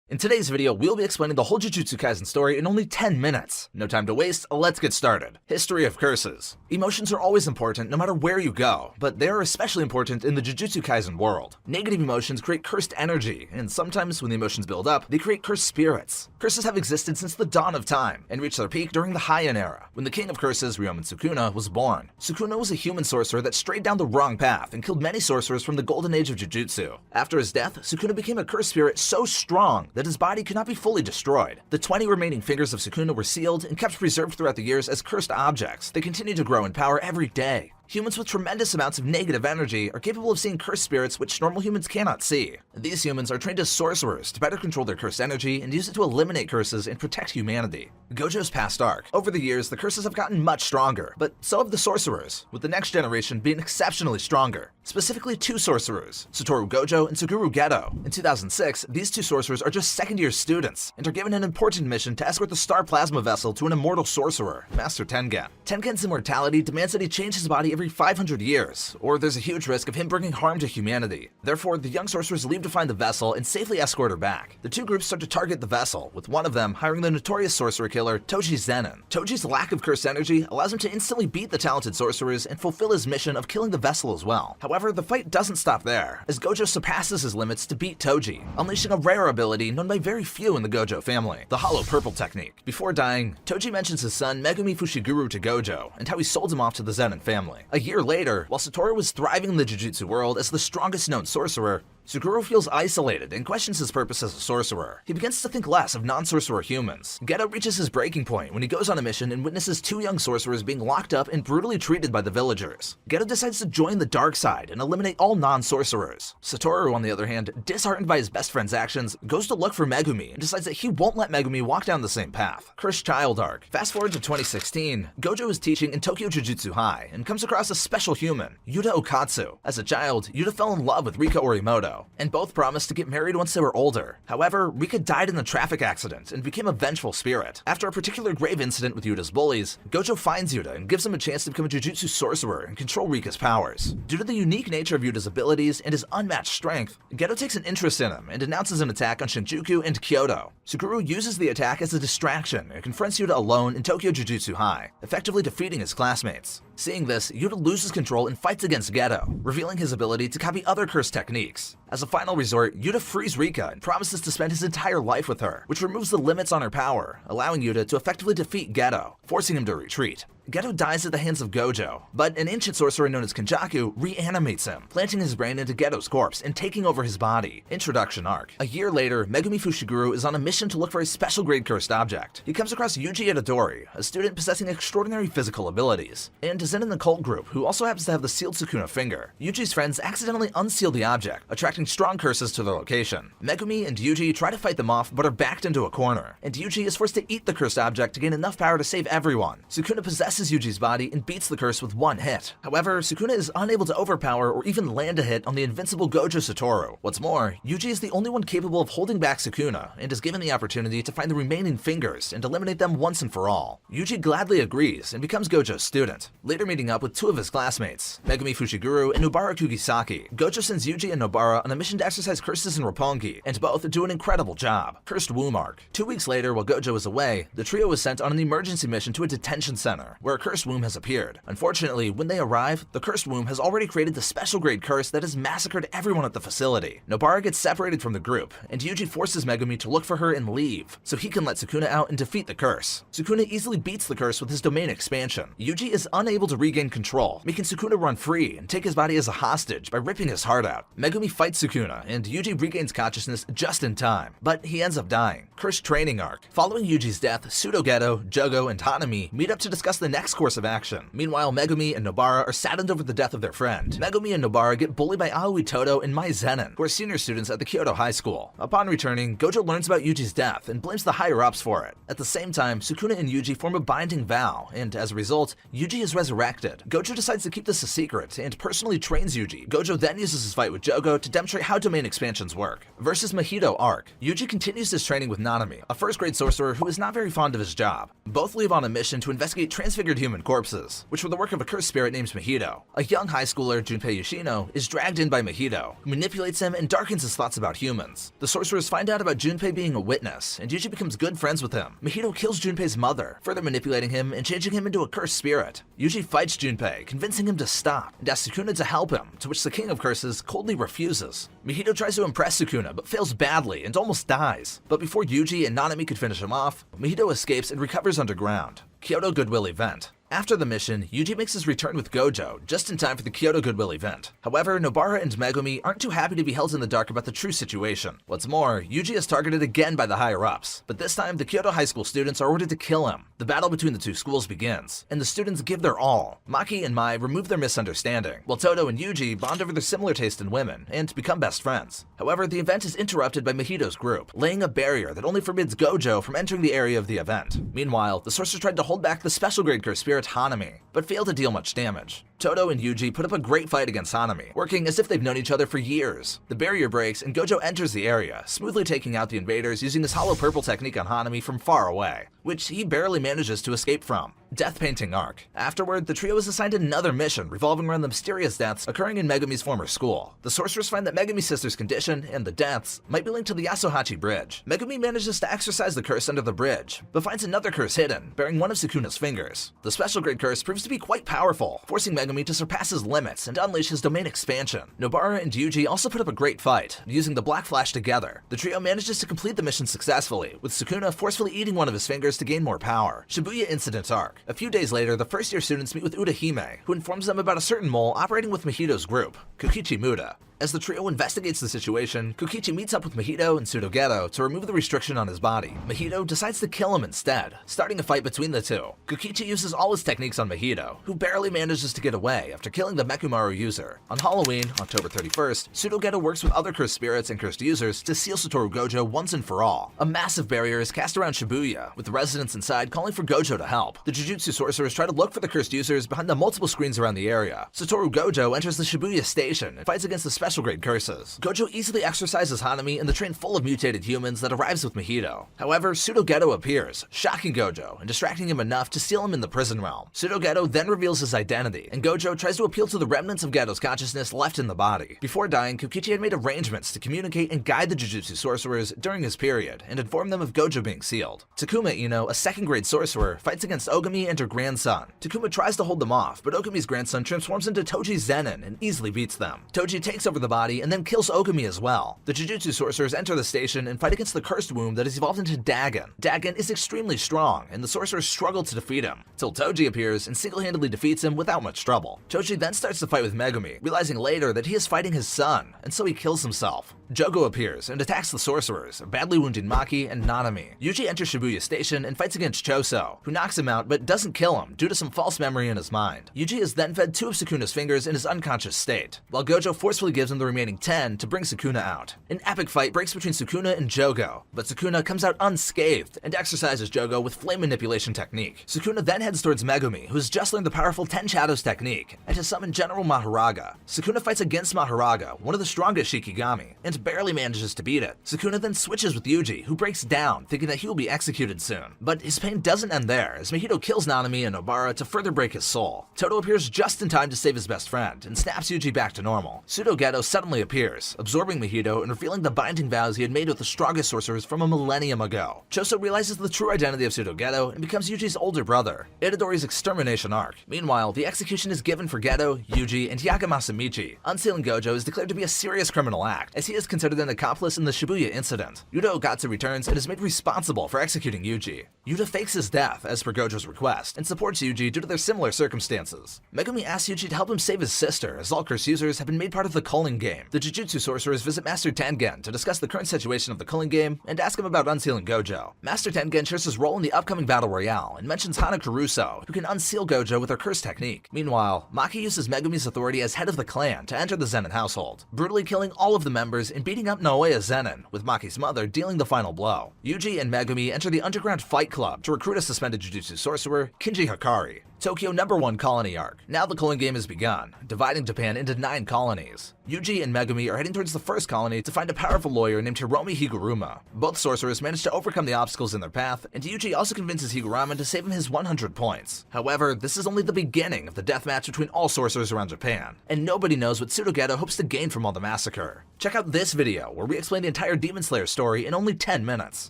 In today's video, we'll be explaining the whole Jujutsu Kaisen story in only 10 minutes. No time to waste, let's get started. History of curses. Emotions are always important no matter where you go, but they are especially important in the Jujutsu Kaisen world. Negative emotions create cursed energy, and sometimes when the emotions build up, they create cursed spirits. Curses have existed since the dawn of time, and reached their peak during the Heian era, when the king of curses, Ryomen Sukuna, was born. Sukuna was a human sorcerer that strayed down the wrong path and killed many sorcerers from the golden age of Jujutsu. After his death, Sukuna became a cursed spirit so strong that his body could not be fully destroyed. The 20 remaining fingers of Sukuna were sealed and kept preserved throughout the years as cursed objects. They continue to grow in power every day. Humans with tremendous amounts of negative energy are capable of seeing cursed spirits which normal humans cannot see. These humans are trained as sorcerers to better control their cursed energy and use it to eliminate curses and protect humanity. Gojo's past arc. Over the years, the curses have gotten much stronger, but so have the sorcerers, with the next generation being exceptionally stronger. Specifically two sorcerers, Satoru Gojo and Suguru Geto. In 2006, these two sorcerers are just second-year students and are given an important mission to escort the Star Plasma Vessel to an immortal sorcerer, Master Tengen. Tengen's immortality demands that he change his body every 500 years, or there's a huge risk of him bringing harm to humanity. Therefore, the young sorcerers leave to find the vessel and safely escort her back. The two groups start to target the vessel, with one of them hiring the notorious sorcerer killer Toji Zenin. Toji's lack of cursed energy allows him to instantly beat the talented sorcerers and fulfill his mission of killing the vessel as well. However, the fight doesn't stop there, as Gojo surpasses his limits to beat Toji, unleashing a rare ability known by very few in the Gojo family, the Hollow Purple technique. Before dying, Toji mentions his son Megumi Fushiguro to Gojo, and how he sold him off to the Zenin family. A year later, while Satoru was thriving in the Jujutsu world as the strongest known sorcerer, Suguru feels isolated and questions his purpose as a sorcerer. He begins to think less of non-sorcerer humans. Geto reaches his breaking point when he goes on a mission and witnesses two young sorcerers being locked up and brutally treated by the villagers. Geto decides to join the dark side and eliminate all non-sorcerers. Satoru, on the other hand, disheartened by his best friend's actions, goes to look for Megumi and decides that he won't let Megumi walk down the same path. Cursed Child arc. Fast forward to 2016, Gojo is teaching in Tokyo Jujutsu High and comes across a special human, Yuta Okatsu. As a child, Yuta fell in love with Rika Orimoto, and both promised to get married once they were older. However, Rika died in a traffic accident and became a vengeful spirit. After a particular grave incident with Yuta's bullies, Gojo finds Yuta and gives him a chance to become a Jujutsu sorcerer and control Rika's powers. Due to the unique nature of Yuta's abilities and his unmatched strength, Geto takes an interest in him and announces an attack on Shinjuku and Kyoto. Suguru uses the attack as a distraction and confronts Yuta alone in Tokyo Jujutsu High, effectively defeating his classmates. Seeing this, Yuta loses control and fights against Geto, revealing his ability to copy other cursed techniques. As a final resort, Yuta frees Rika and promises to spend his entire life with her, which removes the limits on her power, allowing Yuta to effectively defeat Geto, forcing him to retreat. Geto dies at the hands of Gojo, but an ancient sorcerer known as Kenjaku reanimates him, planting his brain into Geto's corpse and taking over his body. Introduction arc. A year later, Megumi Fushiguro is on a mission to look for a special grade cursed object. He comes across Yuji Itadori, a student possessing extraordinary physical abilities, and is in an occult group who also happens to have the sealed Sukuna finger. Yuji's friends accidentally unseal the object, attracting strong curses to their location. Megumi and Yuji try to fight them off but are backed into a corner, and Yuji is forced to eat the cursed object to gain enough power to save everyone. Sukuna possesses Yuji's body and beats the curse with one hit. However, Sukuna is unable to overpower or even land a hit on the invincible Gojo Satoru. What's more, Yuji is the only one capable of holding back Sukuna and is given the opportunity to find the remaining fingers and eliminate them once and for all. Yuji gladly agrees and becomes Gojo's student, later meeting up with two of his classmates, Megumi Fushiguro and Nobara Kugisaki. Gojo sends Yuji and Nobara on a mission to exercise curses in Roppongi, and both do an incredible job. Cursed Womb arc. 2 weeks later, while Gojo is away, the trio is sent on an emergency mission to a detention center, where a cursed womb has appeared. Unfortunately, when they arrive, the cursed womb has already created the special grade curse that has massacred everyone at the facility. Nobara gets separated from the group, and Yuji forces Megumi to look for her and leave, so he can let Sukuna out and defeat the curse. Sukuna easily beats the curse with his domain expansion. Yuji is unable to regain control, making Sukuna run free and take his body as a hostage by ripping his heart out. Megumi fights Sukuna, and Yuji regains consciousness just in time, but he ends up dying. Cursed Training arc. Following Yuji's death, Pseudo Geto, Jogo, and Hanami meet up to discuss the next course of action. Meanwhile, Megumi and Nobara are saddened over the death of their friend. Megumi and Nobara get bullied by Aoi Todo and Mai Zenin, who are senior students at the Kyoto High School. Upon returning, Gojo learns about Yuji's death and blames the higher-ups for it. At the same time, Sukuna and Yuji form a binding vow, and as a result, Yuji is resurrected directed. Gojo decides to keep this a secret and personally trains Yuji. Gojo then uses his fight with Jogo to demonstrate how domain expansions work. Versus Mahito arc, Yuji continues his training with Nanami, a first-grade sorcerer who is not very fond of his job. Both leave on a mission to investigate transfigured human corpses, which were the work of a cursed spirit named Mahito. A young high schooler, Junpei Yoshino, is dragged in by Mahito, who manipulates him and darkens his thoughts about humans. The sorcerers find out about Junpei being a witness, and Yuji becomes good friends with him. Mahito kills Junpei's mother, further manipulating him and changing him into a cursed spirit. Yuji fights Junpei, convincing him to stop, and asks Sukuna to help him, to which the King of Curses coldly refuses. Mahito tries to impress Sukuna, but fails badly and almost dies. But before Yuji and Nanami could finish him off, Mahito escapes and recovers underground. Kyoto Goodwill event. After the mission, Yuji makes his return with Gojo, just in time for the Kyoto Goodwill event. However, Nobara and Megumi aren't too happy to be held in the dark about the true situation. What's more, Yuji is targeted again by the higher-ups, but this time the Kyoto High School students are ordered to kill him. The battle between the two schools begins, and the students give their all. Maki and Mai remove their misunderstanding, while Todo and Yuji bond over their similar taste in women, and become best friends. However, the event is interrupted by Mahito's group, laying a barrier that only forbids Gojo from entering the area of the event. Meanwhile, the sorcerer tried to hold back the special grade curse spirit Hanami, but failed to deal much damage. Todo and Yuji put up a great fight against Hanami, working as if they've known each other for years. The barrier breaks and Gojo enters the area, smoothly taking out the invaders using his hollow purple technique on Hanami from far away, which he barely manages to escape from. Death Painting Arc. Afterward, the trio is assigned another mission revolving around the mysterious deaths occurring in Megumi's former school. The sorcerers find that Megumi's sister's condition and the deaths might be linked to the Yasuhachi Bridge. Megumi manages to exorcise the curse under the bridge, but finds another curse hidden, bearing one of Sukuna's fingers. The special grade curse proves to be quite powerful, forcing Megumi to surpass his limits and unleash his domain expansion. Nobara and Yuji also put up a great fight, using the Black Flash together. The trio manages to complete the mission successfully, with Sukuna forcefully eating one of his fingers to gain more power. Shibuya Incident Arc. A few days later, the first-year students meet with Udahime, who informs them about a certain mole operating with Mahito's group, Kokichi Muda. As the trio investigates the situation, Kokichi meets up with Mahito and Sudogero to remove the restriction on his body. Mahito decides to kill him instead, starting a fight between the two. Kokichi uses all his techniques on Mahito, who barely manages to get away after killing the Mekumaru user. On Halloween, October 31st, Sudogero works with other cursed spirits and cursed users to seal Satoru Gojo once and for all. A massive barrier is cast around Shibuya, with the residents inside calling for Gojo to help. The Jujutsu sorcerers try to look for the cursed users behind the multiple screens around the area. Satoru Gojo enters the Shibuya station and fights against the special grade curses. Gojo easily exorcises Hanami in the train full of mutated humans that arrives with Mahito. However, Sudogero appears, shocking Gojo and distracting him enough to seal him in the prison realm. Sudogero then reveals his identity, and Gojo tries to appeal to the remnants of Geto's consciousness left in the body. Before dying, Kokichi had made arrangements to communicate and guide the Jujutsu sorcerers during his period, and inform them of Gojo being sealed. Takuma Ino, a second-grade sorcerer, fights against Ogami and her grandson. Takuma tries to hold them off, but Ogami's grandson transforms into Toji Zenin and easily beats them. Toji takes over the body and then kills Ogami as well. The Jujutsu sorcerers enter the station and fight against the cursed womb that has evolved into Dagon. Dagon is extremely strong, and the sorcerers struggle to defeat him, till Toji appears and single-handedly defeats him without much trouble. Toji then starts to fight with Megumi, realizing later that he is fighting his son, and so he kills himself. Jogo appears and attacks the sorcerers, badly wounding Maki and Nanami. Yuji enters Shibuya Station and fights against Choso, who knocks him out but doesn't kill him due to some false memory in his mind. Yuji is then fed 2 of Sukuna's fingers in his unconscious state, while Gojo forcefully gives him the remaining 10 to bring Sukuna out. An epic fight breaks between Sukuna and Jogo, but Sukuna comes out unscathed and exorcises Jogo with flame manipulation technique. Sukuna then heads towards Megumi, who has just learned the powerful 10 Shadows technique, and has summoned General Maharaga. Sukuna fights against Maharaga, one of the strongest Shikigami, and barely manages to beat it. Sukuna then switches with Yuji, who breaks down, thinking that he will be executed soon. But his pain doesn't end there, as Mahito kills Nanami and Nobara to further break his soul. Todo appears just in time to save his best friend, and snaps Yuji back to normal. Sudogero suddenly appears, absorbing Mahito and revealing the binding vows he had made with the strongest sorcerers from a millennium ago. Choso realizes the true identity of Sudogero and becomes Yuji's older brother. Itadori's extermination arc. Meanwhile, the execution is given for Geto, Yuji, and Yakamasa Michi. Unsealing Gojo is declared to be a serious criminal act, as he is considered an accomplice in the Shibuya incident. Yuta Ogatsu returns and is made responsible for executing Yuji. Yuta fakes his death as per Gojo's request, and supports Yuji due to their similar circumstances. Megumi asks Yuji to help him save his sister, as all curse users have been made part of the culling game. The Jujutsu sorcerers visit Master Tengen to discuss the current situation of the culling game and ask him about unsealing Gojo. Master Tengen shares his role in the upcoming battle royale and mentions Hana Caruso, who can unseal Gojo with her curse technique. Meanwhile, Maki uses Megumi's authority as head of the clan to enter the Zenin household, brutally killing all of the members and beating up Naoya Zenin, with Maki's mother dealing the final blow. Yuji and Megumi enter the underground fight club to recruit a suspended Jujutsu sorcerer, Kinji Hikari. Tokyo #1 Colony Arc. Now the Culling Game has begun, dividing Japan into 9 colonies. Yuji and Megumi are heading towards the first colony to find a powerful lawyer named Hiromi Higuruma. Both sorcerers manage to overcome the obstacles in their path, and Yuji also convinces Higuruma to save him his 100 points. However, this is only the beginning of the deathmatch between all sorcerers around Japan, and nobody knows what Tsutogeto hopes to gain from all the massacre. Check out this video, where we explain the entire Demon Slayer story in only 10 minutes.